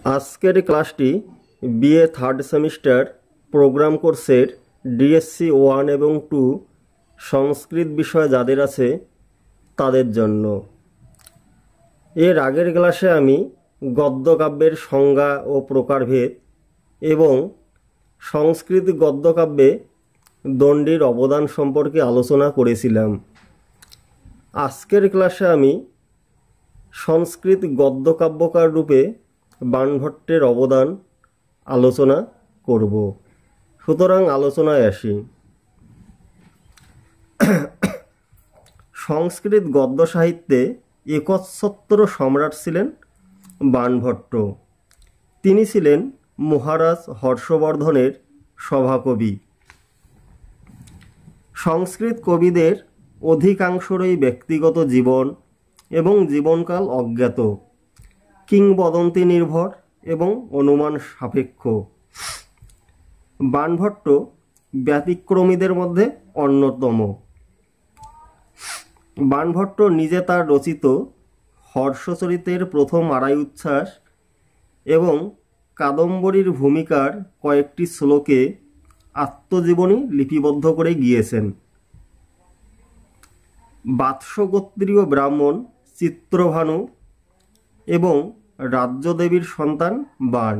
আজকের ক্লাসটি BA third semester programme কোর্সের ডিএসসি 1 এবং 2 সংস্কৃত বিষয় যাদের আছে তাদের জন্য। এর আগের ক্লাসে আমি গদ্যকাব্যের সংজ্ঞা ও প্রকারভেদ এবং সংস্কৃত গদ্যকাব্যে দণ্ডির অবদান সম্পর্কে আলোচনা করেছিলাম। আজকের ক্লাসে আমি সংস্কৃত গদ্যকাব্যকার রূপে বাণভট্টের অবদান আলোচনা করব। সুতরাং আলোচনায় আসি। সংস্কৃত গদ্য সাহিত্যে একচ্ছত্র সম্রাট ছিলেন বাণভট্ট। তিনি ছিলেন মহারাজ হর্ষবর্ধনের সভাকবি। সংস্কৃত কবিদের অধিকাংশরই ব্যক্তিগত জীবন এবং জীবনকাল অজ্ঞাত, কিংবদন্তি নির্ভর এবং অনুমান সাপেক্ষ। বাণভট্ট ব্যতিক্রমীদের মধ্যে অন্যতম। বাণভট্ট নিজে তার রচিত হর্ষচরিতের প্রথম আড়াই উচ্ছ্বাস এবং কাদম্বরীর ভূমিকার কয়েকটি শ্লোকে আত্মজীবনী লিপিবদ্ধ করে গিয়েছেন। বাৎসগোত্রীয় ব্রাহ্মণ চিত্রভানু এবং রাজ্যদেবীর সন্তান বাণ।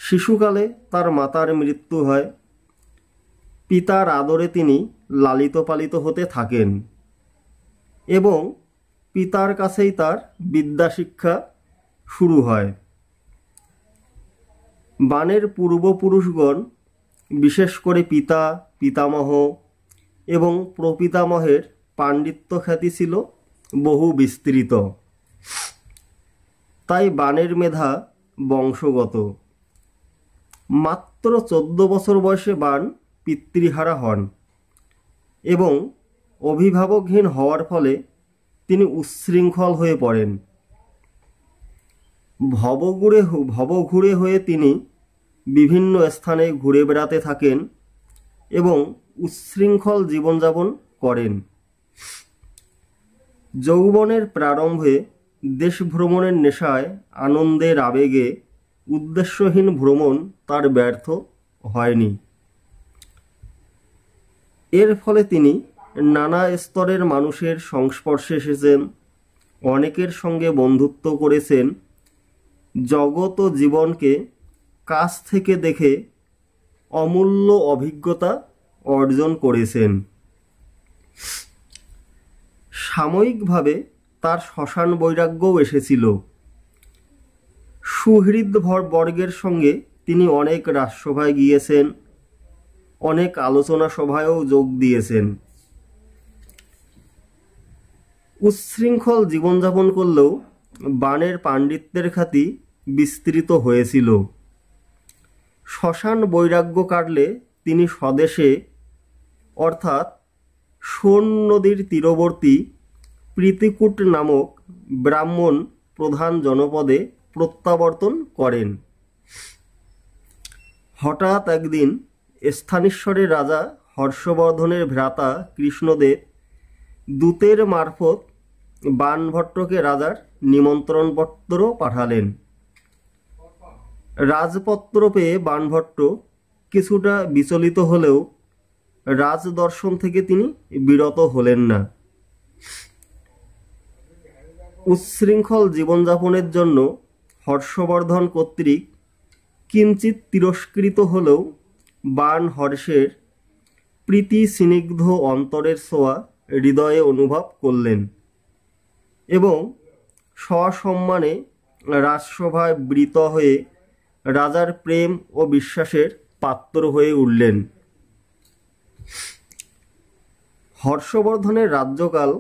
শিশুকালে তার মাতার মৃত্যু হয়। পিতার আদরে তিনি লালিত পালিত হতে থাকেন এবং পিতার কাছেই তার বিদ্যাশিক্ষা শুরু হয়। বাণের পূর্বপুরুষগণ, বিশেষ করে পিতা, পিতামহ এবং প্রপিতামহের পাণ্ডিত্য খ্যাতি ছিল বহু বিস্তৃত। তাই বাণের মেধা বংশগত। মাত্র 14 বছর বয়সে বাণ পিতৃহারা হন এবং অভিভাবকহীন হওয়ার ফলে তিনি উচ্ছৃঙ্খল হয়ে পড়েন। ভবঘুরে হয়ে তিনি বিভিন্ন স্থানে ঘুরে বেড়াতে থাকেন এবং উচ্ছৃঙ্খল জীবনযাপন করেন। যৌবনের প্রারম্ভে দেশ ভ্রমণের নেশায়, আনন্দের আবেগে উদ্দেশ্যহীন ভ্রমণ তার ব্যর্থ হয়নি। এর ফলে তিনি নানা স্তরের মানুষের সংস্পর্শে এসেছেন, অনেকের সঙ্গে বন্ধুত্ব করেছেন, জগৎ ও জীবনকে কাছ থেকে দেখে অমূল্য অভিজ্ঞতা অর্জন করেছেন। সাময়িকভাবে তার শ্মশান বৈরাগ্যও এসেছিল। সুহৃদ বর্গের সঙ্গে তিনি অনেক রাজসভায় গিয়েছেন, অনেক আলোচনা সভায়ও যোগ দিয়েছেন। উচ্ছৃঙ্খল জীবনযাপন করলেও বাণের পাণ্ডিত্যের খ্যাতি বিস্তৃত হয়েছিল। শ্মশান বৈরাগ্য কাটলে তিনি স্বদেশে অর্থাৎ সোন নদীর তীরবর্তী প্রীতিকূট নামক ব্রাহ্মণ প্রধান জনপদে প্রত্যাবর্তন করেন। হঠাৎ একদিন স্থানীশ্বরের রাজা হর্ষবর্ধনের ভ্রাতা কৃষ্ণদেব দূতের মারফত বাণভট্টকে রাজার নিমন্ত্রণপত্র পাঠালেন। রাজপত্র পেয়ে বাণভট্ট কিছুটা বিচলিত হলেও রাজদর্শন থেকে তিনি বিরত হলেন না। উচ্ছৃঙ্খল জীবনযাপনের জন্য হর্ষবর্ধন কর্তৃক কিঞ্চিত তিরস্কৃত হলেও বাণ হর্ষের প্রীতি স্নিগ্ধ অন্তরের ছোঁয়া হৃদয়ে অনুভব করলেন এবং সসম্মানে রাজসভায় বৃত হয়ে রাজার প্রেম ও বিশ্বাসের পাত্র হয়ে উঠলেন। হর্ষবর্ধনের রাজ্যকাল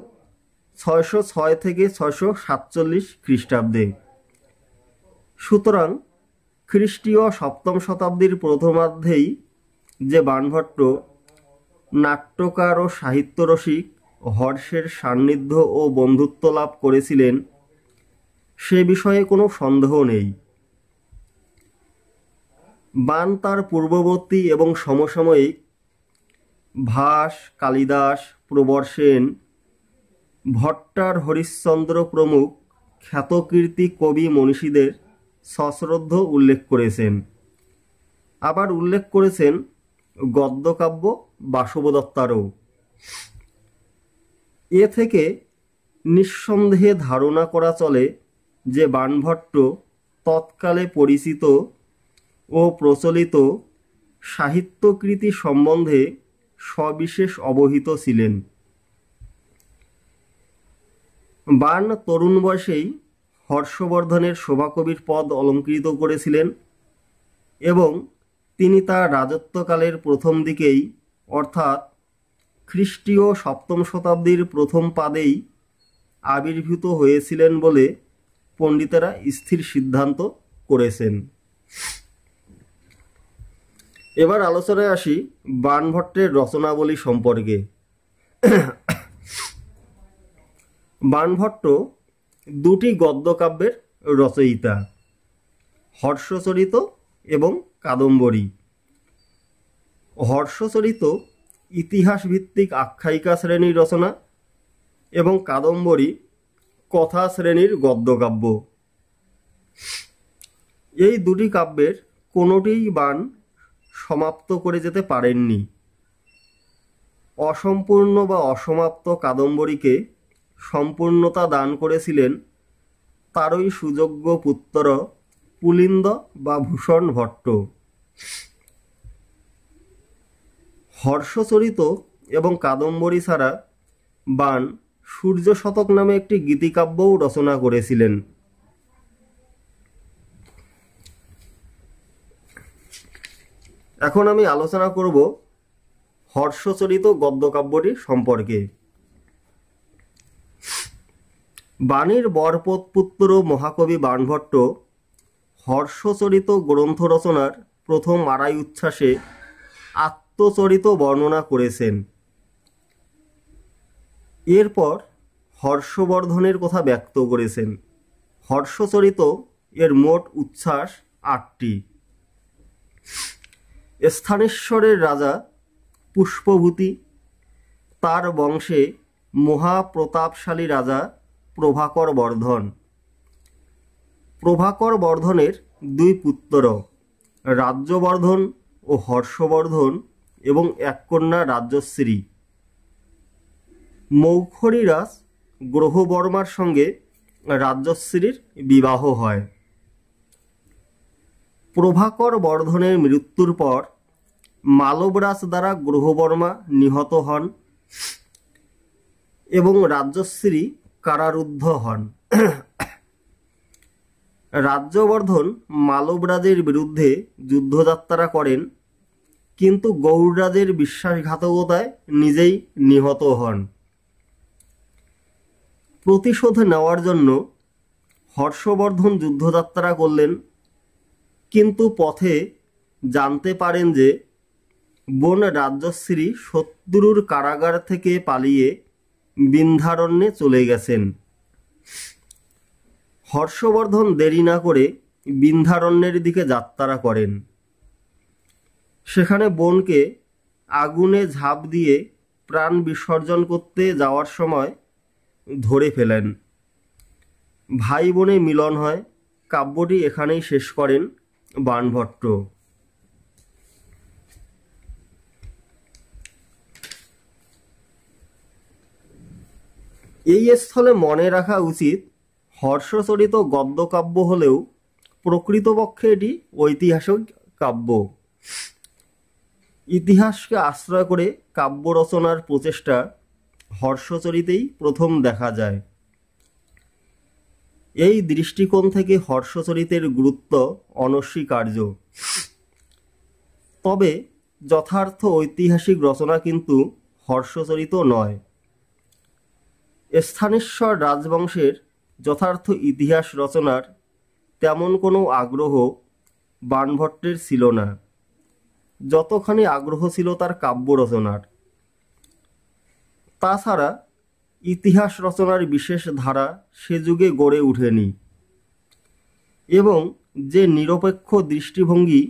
606 থেকে 647 খ্রিস্টাব্দে। সুতরাং খ্রিস্টীয় সপ্তম শতাব্দীর প্রথমার্ধেই যে বাণভট্ট নাট্যকার ও সাহিত্যরসিক হর্ষের সান্নিধ্য ও বন্ধুত্ব লাভ করেছিলেন সে বিষয়ে কোনো সন্দেহ নেই। বাণ তার পূর্ববর্তী এবং সমসাময়িক ভাস, কালিদাস, প্রবর সেন, ভট্টার হরিশ্চন্দ্র প্রমুখ খ্যাতকীর্তি কবি মনীষীদের সশ্রদ্ধ উল্লেখ করেছেন। আবার উল্লেখ করেছেন গদ্যকাব্য বাসবদত্তারও। এ থেকে নিঃসন্দেহে ধারণা করা চলে যে বাণভট্ট তৎকালে পরিচিত ও প্রচলিত সাহিত্যকৃতি সম্বন্ধে সবিশেষ অবহিত ছিলেন। বাণ তরুণ বয়সেই হর্ষবর্ধনের শোভাকবির পদ অলঙ্কৃত করেছিলেন এবং তিনি তার রাজত্বকালের প্রথম দিকেই অর্থাৎ খ্রিস্টীয় সপ্তম শতাব্দীর প্রথম পাদেই আবির্ভূত হয়েছিলেন বলে পণ্ডিতেরা স্থির সিদ্ধান্ত করেছেন। এবার আলোচনায় আসি বাণভট্টের রচনাবলী সম্পর্কে। বাণভট্ট দুটি গদ্যকাব্যের রচয়িতা, হর্ষচরিত এবং কাদম্বরী। হর্ষচরিত ইতিহাস ভিত্তিক আখ্যায়িকা শ্রেণীর রচনা এবং কাদম্বরী কথা শ্রেণীর গদ্যকাব্য। এই দুটি কাব্যের কোনোটিই বাণ সমাপ্ত করে যেতে পারেননি। অসম্পূর্ণ বা অসমাপ্ত কাদম্বরীকে সম্পূর্ণতা দান করেছিলেন তারই সুযোগ্য পুত্র পুলিন্দ বা ভূষণ ভট্ট। হর্ষচরিত এবং কাদম্বরী ছাড়া বাণ সূর্য শতক নামে একটি গীতিকাব্যও রচনা করেছিলেন। এখন আমি আলোচনা করব হর্ষচরিত গদ্যকাব্যটি সম্পর্কে। বাণীর বরপুত্র মহাকবি বাণভট্ট হর্ষচরিত গ্রন্থ রচনার প্রথম আড়াই উচ্ছ্বাসে আত্মচরিত বর্ণনা করেছেন। এরপর হর্ষবর্ধনের কথা ব্যক্ত করেছেন। হর্ষচরিত এর মোট উচ্ছ্বাস 8টি। স্থানেশ্বরের রাজা পুষ্পভূতি, তার বংশে মহাপ্রতাপশালী রাজা প্রভাকর বর্ধন। প্রভাকর বর্ধনের 2 পুত্র, রাজ্যবর্ধন ও হর্ষবর্ধন, এবং এক কন্যা রাজ্যশ্রী। মৌখরীরাজ গ্রহবর্মার সঙ্গে রাজ্যশ্রীর বিবাহ হয়। প্রভাকর বর্ধনের মৃত্যুর পর মালবরাজ দ্বারা গ্রহবর্মা নিহত হন এবং রাজ্যশ্রী কারারুদ্ধ হন। রাজ্যবর্ধন মালবরাজের বিরুদ্ধে যুদ্ধযাত্রা করেন, কিন্তু গৌড়রাজের বিশ্বাসঘাতকতায় নিজেই নিহত হন। প্রতিশোধ নেওয়ার জন্য হর্ষবর্ধন যুদ্ধযাত্রা করলেন, কিন্তু পথে জানতে পারেন যে বোন রাজ্যশ্রী শত্রুর কারাগার থেকে পালিয়ে বিন্ধ্যারণ্যে চলে গেছেন। হর্ষবর্ধন দেরি না করে বিন্ধ্যারণ্যের দিকে যাত্রা করেন। সেখানে বোনকে আগুনে ঝাঁপ দিয়ে প্রাণ বিসর্জন করতে যাওয়ার সময় ধরে ফেলেন। ভাই বোনে মিলন হয়। কাব্যটি এখানেই শেষ করেন বাণভট্ট। এই স্থলে মনে রাখা উচিত, হর্ষচরিত গদ্যকাব্য হলেও প্রকৃতপক্ষে এটি ঐতিহাসিক কাব্য। ইতিহাসকে আশ্রয় করে কাব্য রচনার প্রচেষ্টা হর্ষচরিতেই প্রথম দেখা যায়। এই দৃষ্টিকোণ থেকে হর্ষচরিতের গুরুত্ব অনস্বীকার্য। তবে যথার্থ ঐতিহাসিক রচনা কিন্তু হর্ষচরিত নয়। স্থানেশ্বর রাজবংশের যথার্থ ইতিহাস রচনার তেমন কোনো আগ্রহ বাণভট্টের ছিল না, যতখানি আগ্রহ ছিল তার কাব্য রচনার। তাছাড়া ইতিহাস রচনার বিশেষ ধারা সে যুগে গড়ে ওঠেনি এবং যে নিরপেক্ষ দৃষ্টিভঙ্গি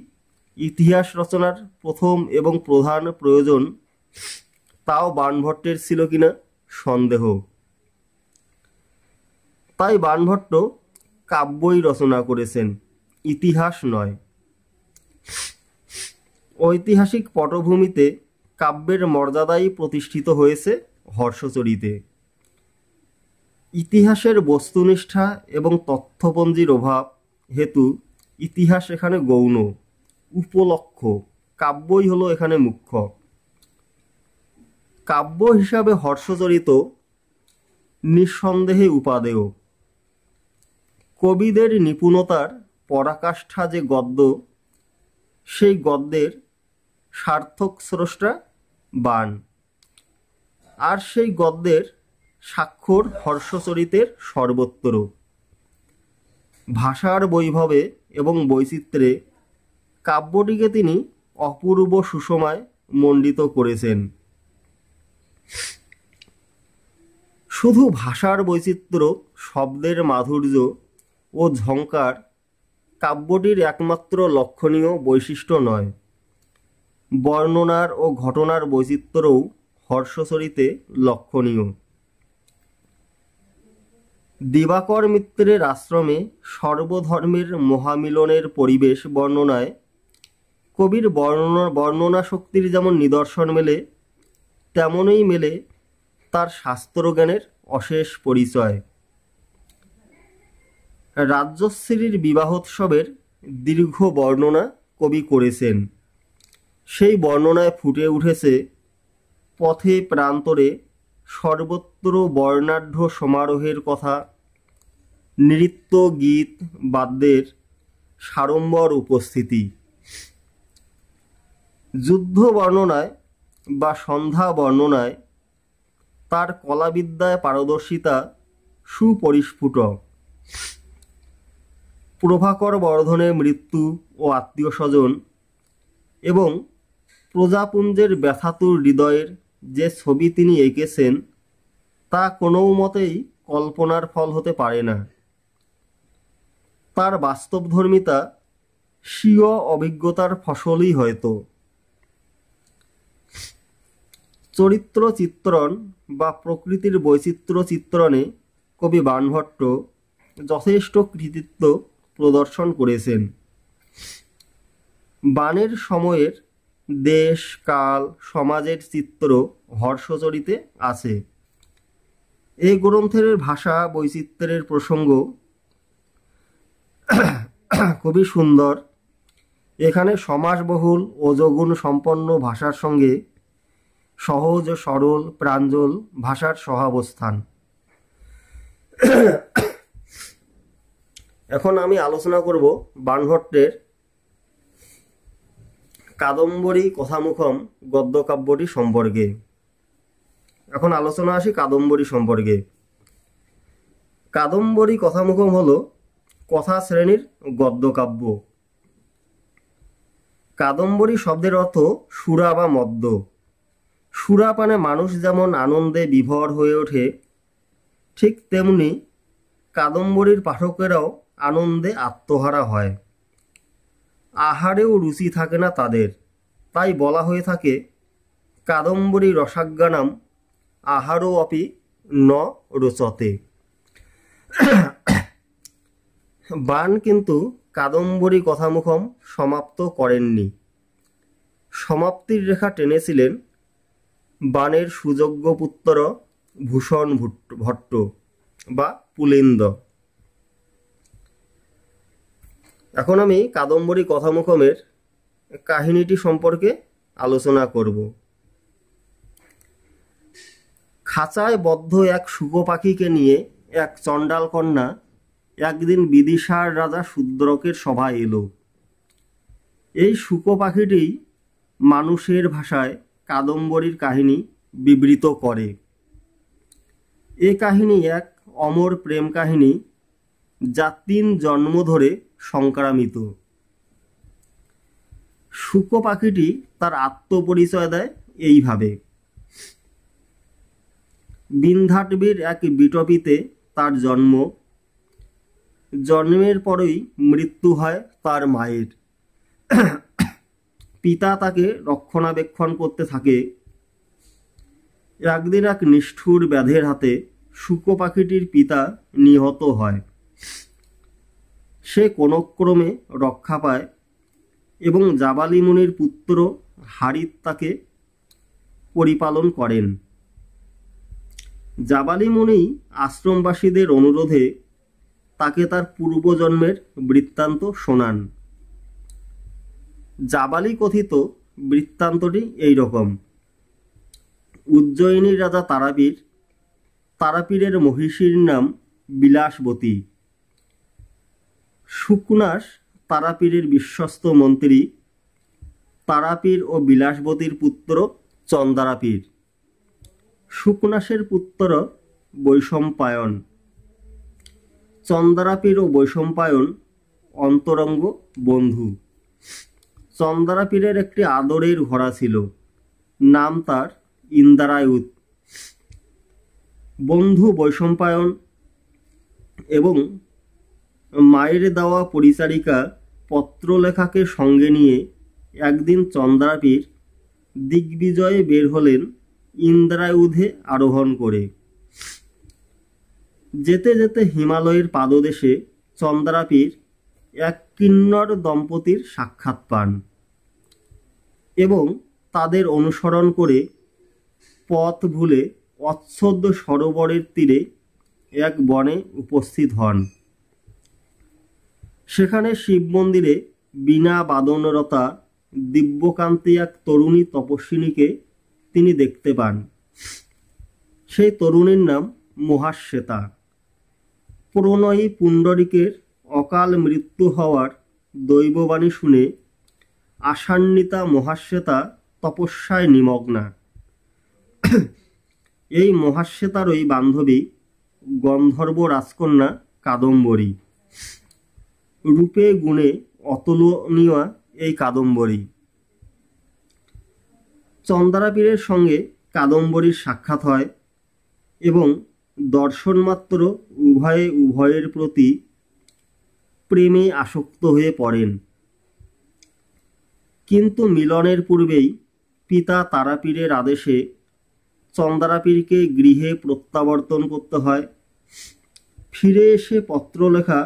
ইতিহাস রচনার প্রথম এবং প্রধান প্রয়োজন, তাও বাণভট্টের ছিল কিনা সন্দেহ। তাই বাণভট্ট কাব্যই রচনা করেছেন, ইতিহাস নয়। ঐতিহাসিক পটভূমিতে কাব্যের মর্যাদাই প্রতিষ্ঠিত হয়েছে হর্ষচরিতে। ইতিহাসের বস্তুনিষ্ঠা এবং তথ্যপঞ্জির অভাব হেতু ইতিহাস এখানে গৌণ, উপলক্ষ, কাব্যই হলো এখানে মুখ্য। কাব্য হিসাবে হর্ষচরিত নিঃসন্দেহে উপাদেয়। কবিদের নিপুণতার পরাকাষ্ঠা যে গদ্য, সেই গদ্যের সার্থক স্রষ্টা বাণ, আর সেই গদ্যের স্বাক্ষর হর্ষচরিতের সর্বত্র। ভাষার বৈভবে এবং বৈচিত্র্যে কাব্যটিকে তিনি অপূর্ব সুষমায় মণ্ডিত করেছেন। শুধু ভাষার বৈচিত্র্য, শব্দের মাধুর্য ও ঝঙ্কার কাব্যটির একমাত্র লক্ষণীয় বৈশিষ্ট্য নয়, বর্ণনার ও ঘটনার বৈচিত্র্যও হর্ষচরিতে লক্ষণীয়। দিবাকর মিত্রের আশ্রমে সর্বধর্মের মহামিলনের পরিবেশ বর্ণনায় কবির বর্ণনা শক্তির যেমন নিদর্শন মেলে, তেমনই মেলে তার শাস্ত্রজ্ঞানের অশেষ পরিচয়। রাজ্যশ্রীর বিবাহোৎসবের দীর্ঘ বর্ণনা কবি করেছেন। সেই বর্ণনায় ফুটে উঠেছে পথে প্রান্তরে সর্বত্র বর্ণাঢ্য সমারোহের কথা, নৃত্য গীত বাদ্যের সাড়ম্বর উপস্থিতি। যুদ্ধ বর্ণনায় বা সন্ধ্যা বর্ণনায় তার কলাবিদ্যায় পারদর্শিতা সুপরিস্ফুট। প্রভাকর বর্ধনের মৃত্যু ও আত্মীয় স্বজন এবং প্রজাপুঞ্জের ব্যথাতুর হৃদয়ের যে ছবি তিনি এঁকেছেন, তা কোনো মতেই কল্পনার ফল হতে পারে না। তার বাস্তবধর্মিতা স্বীয় অভিজ্ঞতার ফসলই হয়তো। চরিত্র চিত্রণ বা প্রকৃতির বৈচিত্র্য চিত্রণে কবি বাণভট্ট যথেষ্ট কৃতিত্ব প্রদর্শন করেছেন। বাণের সময়ের দেশ, কাল, সমাজের চিত্র হর্ষচরিতে আছে। এই গ্রন্থের ভাষা বৈচিত্র্যের প্রসঙ্গ খুবই সুন্দর। এখানে সমাসবহুল ও যৌগুণ সম্পন্ন ভাষার সঙ্গে সহজ, সরল, প্রাঞ্জল ভাষার সহাবস্থান। এখন আমি আলোচনা করব বাণভট্টের কাদম্বরী কথামুখম গদ্যকাব্যটি সম্পর্কে। এখন আলোচনা আসি কাদম্বরী সম্পর্কে। কাদম্বরী কথামুখম হলো কথা শ্রেণীর গদ্যকাব্য। কাদম্বরী শব্দের অর্থ সুরা বা মদ্য। সুরাপানে মানুষ যেমন আনন্দে বিভোর হয়ে ওঠে, ঠিক তেমনি কাদম্বরীর পাঠকেরাও আনন্দে আত্মহারা হয়। আহারেও রুচি থাকে না তাদের, তাই বলা হয়ে থাকে কাদম্বরী রসাজ্ঞানাম আহারও অপি ন রোচতে। বাণ কিন্তু কাদম্বরী কথামুখম সমাপ্ত করেননি। সমাপ্তির রেখা টেনেছিলেন বাণের সুযোগ্য পুত্র ভূষণ ভট্ট বা পুলেন্দ। এখন আমি কাদম্বরী কথামুখমের কাহিনীটি সম্পর্কে আলোচনা করব। খাঁচায় বদ্ধ এক শুকো পাখিকে নিয়ে এক চণ্ডাল কন্যা একদিন বিদিশার রাজা শূদ্রকের সভায় এলো। এই শুকো পাখিটি মানুষের ভাষায় কাদম্বরীর কাহিনী বিবৃত করে। এ কাহিনী এক অমর প্রেম কাহিনী, যা 3 জন্ম ধরে সংক্রামিত। শুকো পাখিটি তার আত্মপরিচয় দেয় এইভাবে। বিন্ধ্যাটবীর এক বিটপিতে তার জন্ম। জন্মের পরই মৃত্যু হয় তার মায়ের। পিতা তাকে রক্ষণাবেক্ষণ করতে থাকে। একদিন এক নিষ্ঠুর ব্যাধের হাতে শুকো পাখিটির পিতা নিহত হয়। সে কোনক্রমে রক্ষা পায় এবং জাবালি মুনির পুত্র হারিত তাকে পরিপালন করেন। জাবালি মুনি আশ্রমবাসীদের অনুরোধে তাকে তার পূর্বজন্মের বৃত্তান্ত শোনান। জাবালি কথিত বৃত্তান্তটি এই রকম। উজ্জয়িনীর রাজা তারাপীরের মহিষীর নাম বিলাসবতী। শুকনাস তারাপীরের বিশ্বস্ত মন্ত্রী। তারাপীর ও বিলাসবতীর পুত্র চন্দারাপীর। শুকনাসের পুত্র বৈশম্পায়ন। চন্দারাপীর ও বৈশম্পায়ন অন্তরঙ্গ বন্ধু। চন্দারাপীরের একটি আদরের ঘোড়া ছিল, নাম তার ইন্দ্রায়ুত। বন্ধু বৈশম্পায়ন এবং মায়ের দেওয়া পরিচারিকা পত্রলেখাকে সঙ্গে নিয়ে একদিন চন্দ্রাপীর দিগ্বিজয়ে বের হলেন ইন্দ্রায়ুধে আরোহণ করে। যেতে যেতে হিমালয়ের পাদদেশে চন্দ্রাপীর এক কিন্নর দম্পতির সাক্ষাৎ পান এবং তাদের অনুসরণ করে পথ ভুলে অচ্ছদ্য সরোবরের তীরে এক বনে উপস্থিত হন। সেখানে শিব মন্দিরে বীণা বাদনরতা দিব্যকান্তি এক তরুণী তপস্বিনীকে তিনি দেখতে পান। সেই তরুণীর নাম মহাশ্বেতা। প্রণয়ী পুণ্ডরিকের অকাল মৃত্যু হওয়ার দৈববাণী শুনে আশান্বিতা মহাশ্বেতা তপস্যায় নিমগ্না। এই মহাশ্বেতারই বান্ধবী গন্ধর্ব রাজকন্যা কাদম্বরী। রূপে গুণে অতুলনীয় এই কাদম্বরী। চন্দ্রাপীরের সঙ্গে কাদম্বরীর সাক্ষাৎ হয় এবং দর্শনমাত্র উভয়ে উভয়ের প্রতি প্রেমে আসক্ত হয়ে পড়েন। কিন্তু মিলনের পূর্বেই পিতা তারাপীরের আদেশে চন্দ্রাপীরকে গৃহে প্রত্যাবর্তন করতে হয়। ফিরে এসে পত্রলেখা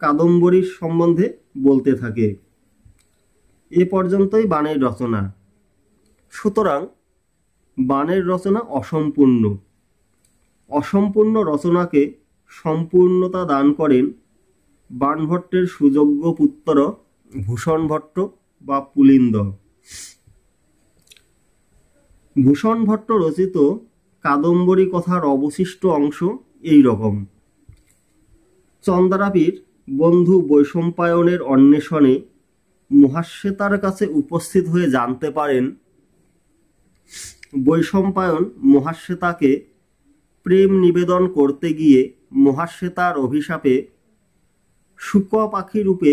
কাদম্বরীর সম্বন্ধে বলতে থাকে। এ পর্যন্তই বাণের রচনা। সুতরাং বাণের রচনা অসম্পূর্ণ। অসম্পূর্ণ রচনাকে সম্পূর্ণতা দান করেন বাণভট্টের সুযোগ্য পুত্র ভূষণ ভট্ট বা পুলিন্দ। ভূষণ ভট্ট রচিত কাদম্বরী কথার অবশিষ্ট অংশ এই রকম। চন্দ্রাপীর বন্ধু বৈশম্পায়নের অন্বেষণে মহাশ্বেতার কাছে উপস্থিত হয়ে জানতে পারেন বৈশম্পায়ন মহাশ্বেতাকে প্রেম নিবেদন করতে গিয়ে মহাশ্বেতার অভিশাপে শুক পাখি রূপে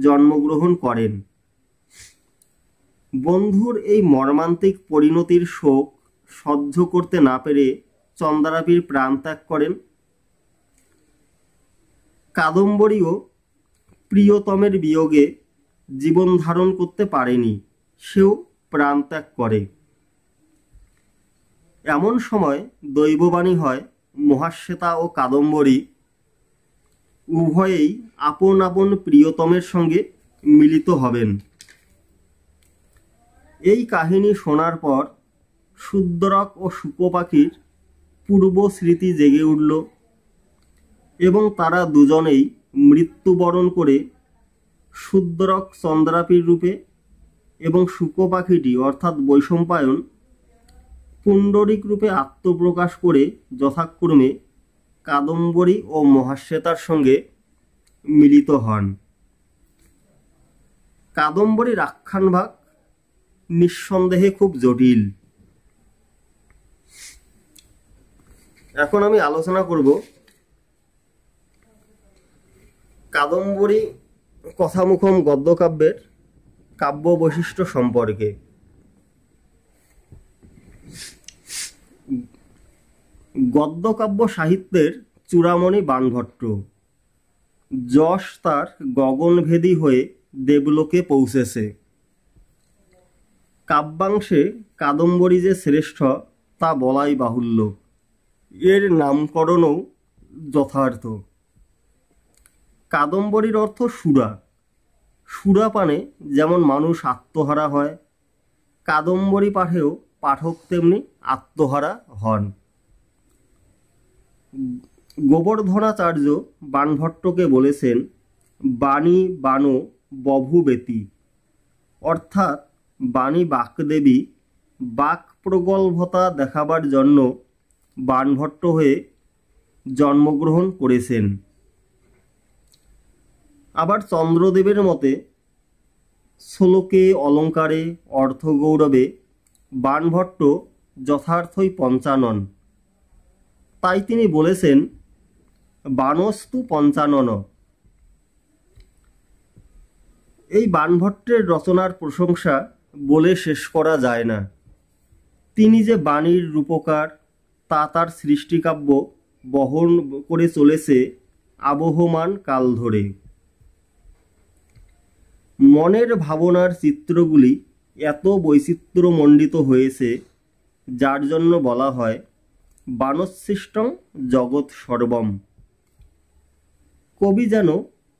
জন্মগ্রহণ করেন। বন্ধুর এই মর্মান্তিক পরিণতির শোক সহ্য করতে না পেরে চন্দ্রাপীর প্রাণ ত্যাগ করেন। কাদম্বরীও প্রিয়তমের বিয়োগে জীবন ধারণ করতে পারেনি, সেও প্রাণ ত্যাগ করে। এমন সময় দৈববাণী হয় মহাশ্বেতা ও কাদম্বরী উভয়েই আপন আপন প্রিয়তমের সঙ্গে মিলিত হবেন। এই কাহিনী শোনার পর শূদ্রক ও শুক পাখির পূর্ব স্মৃতি জেগে উঠল এবং তারা দুজনেই মৃত্যুবরণ করে শূদ্রক চন্দ্রাপীর রূপে এবং শুক পাখিটি অর্থাৎ বৈশম্পায়ন পুণ্ডরিক রূপে আত্মপ্রকাশ করে যথাক্রমে কাদম্বরী ও মহাশ্বেতার সঙ্গে মিলিত হন। কাদম্বরীর আখ্যানভাগ নিঃসন্দেহে খুব জটিল। এখন আমি আলোচনা করব কাদম্বরী কথামুখম গদ্যকাব্যের কাব্য বৈশিষ্ট্য সম্পর্কে। গদ্যকাব্য সাহিত্যের চূড়ামণি বাণভট্ট। যশ তার গগনভেদী হয়ে দেবলোকে পৌঁছেছে। কাব্যাংশে কাদম্বরী যে শ্রেষ্ঠ তা বলাই বাহুল্য, এর নামকরণও যথার্থ। কাদম্বরীর অর্থ সুরা। সুরা পানে যেমন মানুষ আত্মহারা হয়, কাদম্বরী পাঠেও পাঠক তেমনি আত্মহারা হন। গোবর্ধনাচার্য বাণভট্টকে বলেছেন, বাণী বাণো বভূবেতি, অর্থাৎ বাণী বাকদেবী বাক প্রগল্ভতা দেখাবার জন্য বাণভট্ট হয়ে জন্মগ্রহণ করেছেন। আবার চন্দ্রদেবের মতে শ্লোকে অলঙ্কারে অর্থগৌরবে বাণভট্ট যথার্থই পঞ্চানন। তাই তিনি বলেছেন, বাণস্তু পঞ্চানন। এই বাণভট্টের রচনার প্রশংসা বলে শেষ করা যায় না। তিনি যে বাণীর রূপকার তা তার সৃষ্টিকাব্য বহন করে চলেছে আবহমান কাল ধরে। মনের ভাবনার চিত্রগুলি এত বৈচিত্র্যমণ্ডিত হয়েছে, যার জন্য বলা হয় বাণসৃষ্টং জগৎ সর্বম। কবি যেন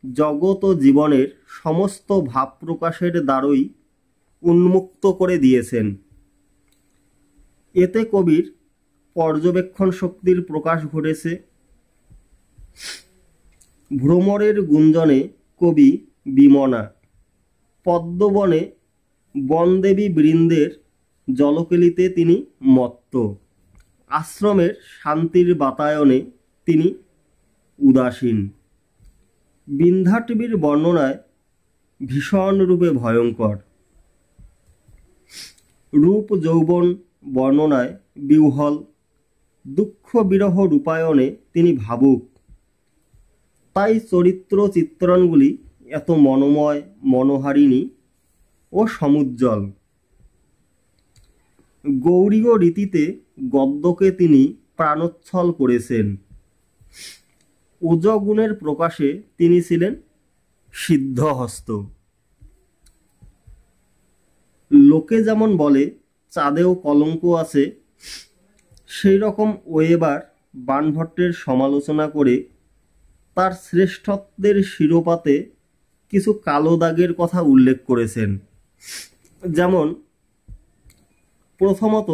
জগৎ ও জীবনের সমস্ত ভাব প্রকাশের দ্বারই উন্মুক্ত করে দিয়েছেন। এতে কবির পর্যবেক্ষণ শক্তির প্রকাশ ঘটেছে। ভ্রমরের গুঞ্জনে কবি বিমনা, পদ্মবনে বনদেবী বৃন্দের জলকেলিতে তিনি মত্ত, আশ্রমের শান্তির বাতায়নে তিনি উদাসীন, বিন্ধ্যাটবির বর্ণনায় ভীষণ রূপে ভয়ঙ্কর, রূপ যৌবন বর্ণনায় বিহ্বল, দুঃখ বিরহ রূপায়ণে তিনি ভাবুক। তাই চরিত্র চিত্রণগুলি এত মনোময়, মনোহারিণী ও সমুজ্জ্বল। গৌড়ীয় রীতিতে গদ্যকে তিনি প্রাণোচ্ছল করেছেন। ওজগুণের প্রকাশে তিনি ছিলেন সিদ্ধহস্ত। লোকে যেমন বলে চাঁদেও কলঙ্ক আছে, সেই রকম ওয়েবার বাণভট্টের সমালোচনা করে তার শ্রেষ্ঠত্বের শিরোপাতে কিছু কালো দাগের কথা উল্লেখ করেছেন। যেমন প্রথমত,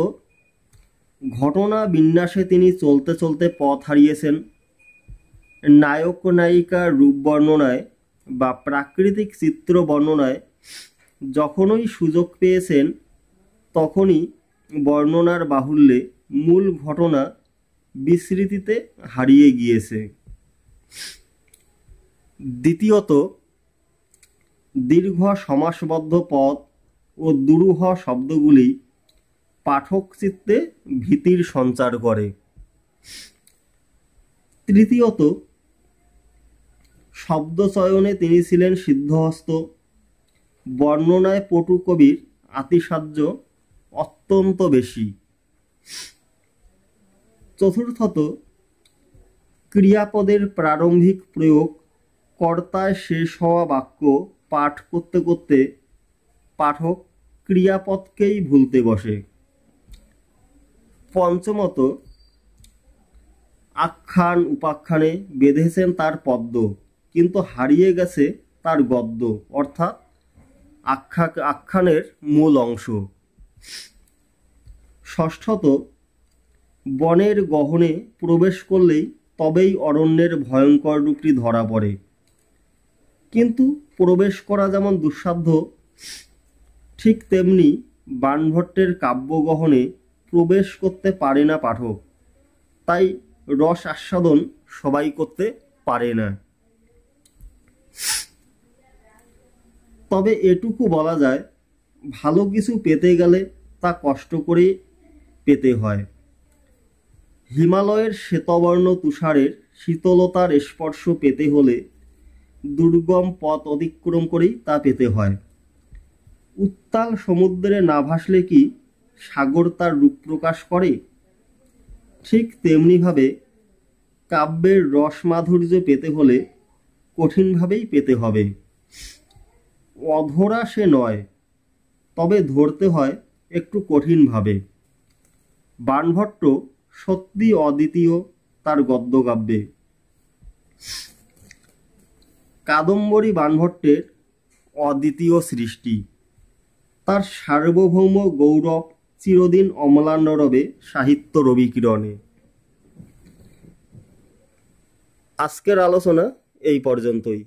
ঘটনা বিন্যাসে তিনি চলতে চলতে পথ হারিয়েছেন। নায়ক নায়িকার রূপ বর্ণনায় বা প্রাকৃতিক চিত্র বর্ণনায় যখনই সুযোগ পেয়েছেন, তখনই বর্ণনার বাহুল্যে মূল ঘটনা বিস্মৃতিতে হারিয়ে গিয়েছে। দ্বিতীয়ত, দীর্ঘ সমাসবদ্ধ পদ ও দুরূহ শব্দগুলি পাঠক চিত্তে ভীতির সঞ্চার করে। তৃতীয়ত, শব্দচয়নে তিনি ছিলেন সিদ্ধহস্ত। বর্ণনায় পটু কবির আতিশয্য অত্যন্ত বেশি। চতুর্থত, ক্রিয়াপদের প্রারম্ভিক প্রয়োগ, কর্তায় শেষ হওয়া বাক্য পাঠ করতে করতে পাঠক ক্রিয়াপদকেই ভুলতে বসে। পঞ্চমত, আখ্যান উপাখ্যানে বেঁধেছেন তার পদ্য, কিন্তু হারিয়ে গেছে তার গদ্য, অর্থাৎ আখ্যানের মূল অংশ। ষষ্ঠত, বনের গহনে প্রবেশ করলেই তবেই অরণ্যের ভয়ঙ্কর রূপটি ধরা পড়ে, কিন্তু প্রবেশ করা যেমন দুঃসাধ্য, ঠিক তেমনি বাণভট্টের কাব্যগহনে প্রবেশ করতে পারে না পাঠক। তাই রস আস্বাদন সবাই করতে পারে না। তবে এটুকু বলা যায়, ভালো কিছু পেতে গেলে তা কষ্ট করে পেতে হয়। হিমালয়ের শ্বেতবর্ণ তুষারের শীতলতার স্পর্শ পেতে হলে দুর্গম পথ অতিক্রম করেই তা পেতে হয়। উত্তাল সমুদ্রে না ভাসলে কি সাগর তার রূপ প্রকাশ করে? ঠিক তেমনিভাবে কাব্যের রস মাধুর্য পেতে হলে কঠিনভাবেই পেতে হবে। অধরা সে নয়, তবে ধরতে হয় একটু কঠিনভাবে। বাণভট্ট সত্যি অদ্বিতীয় তার গদ্যকাব্যে। কাদম্বরী বাণভট্টের অদ্বিতীয় সৃষ্টি। তার সার্বভৌম গৌরব চিরদিন অম্লান রবে সাহিত্য রবিকিরণে। আজকের আলোচনা এই পর্যন্তই।